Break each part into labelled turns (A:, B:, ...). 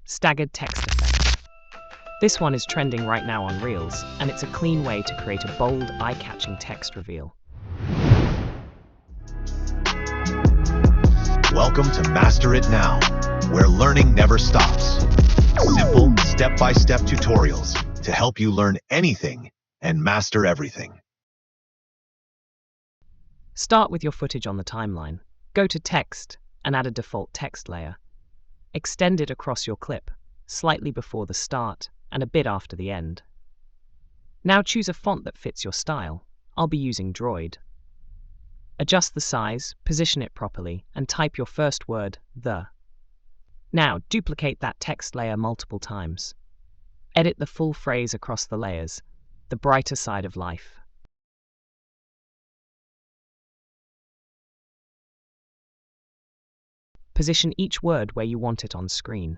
A: Staggered text effect. This one is trending right now on Reels, and it's a clean way to create a bold, eye-catching text reveal.
B: Welcome to Master It Now, where learning never stops. Simple, step-by-step tutorials to help you learn anything and master everything.
A: Start with your footage on the timeline. Go to Text and add a default text layer. Extend it across your clip, slightly before the start and a bit after the end. Now choose a font that fits your style. I'll be using Droid. Adjust the size, position it properly, and type your first word, the. Now duplicate that text layer multiple times. Edit the full phrase across the layers, the brighter side of life. Position each word where you want it on screen.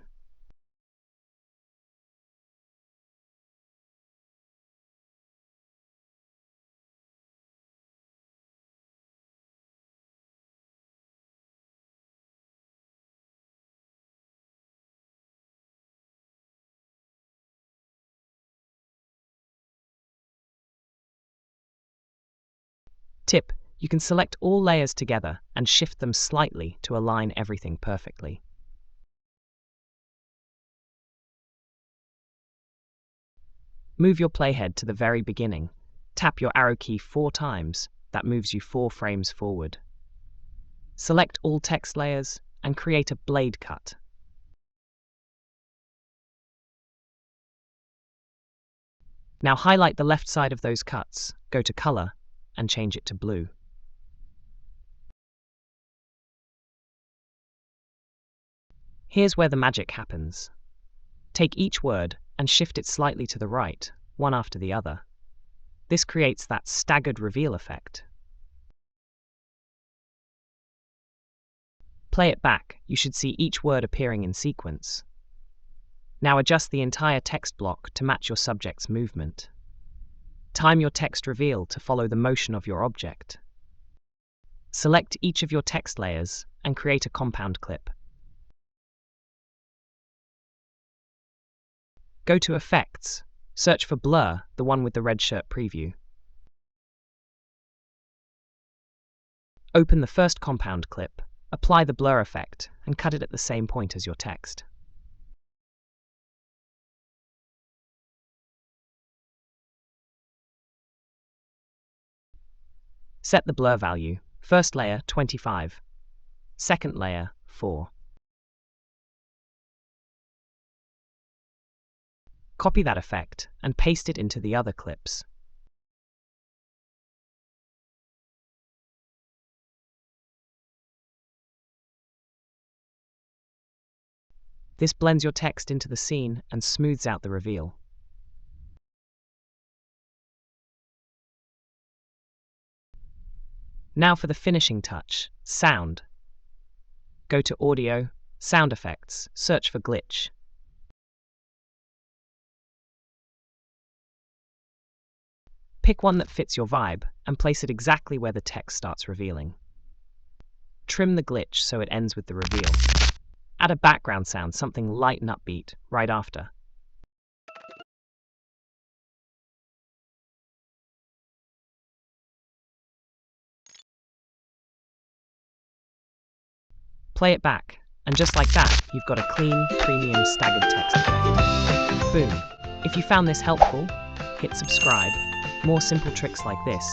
A: Tip: you can select all layers together and shift them slightly to align everything perfectly. Move your playhead to the very beginning. Tap your arrow key 4 times. That moves you 4 frames forward. Select all text layers and create a blade cut. Now highlight the left side of those cuts, go to Color, and change it to blue. Here's where the magic happens. Take each word and shift it slightly to the right, one after the other. This creates that staggered reveal effect. Play it back, you should see each word appearing in sequence. Now adjust the entire text block to match your subject's movement. Time your text reveal to follow the motion of your object. Select each of your text layers and create a compound clip. Go to Effects, search for Blur, the one with the red shirt preview. Open the first compound clip, apply the blur effect, and cut it at the same point as your text. Set the blur value, first layer 25, second layer 4. Copy that effect and paste it into the other clips. This blends your text into the scene and smooths out the reveal. Now for the finishing touch, sound. Go to Audio, Sound Effects, search for Glitch. Pick one that fits your vibe and place it exactly where the text starts revealing. Trim the glitch so it ends with the reveal. Add a background sound, something light and upbeat, right after. Play it back, and just like that, you've got a clean, premium staggered text effect. Boom! If you found this helpful, hit subscribe. More simple tricks like this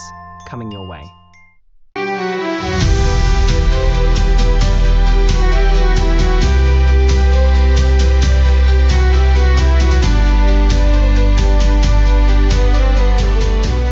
A: coming your way.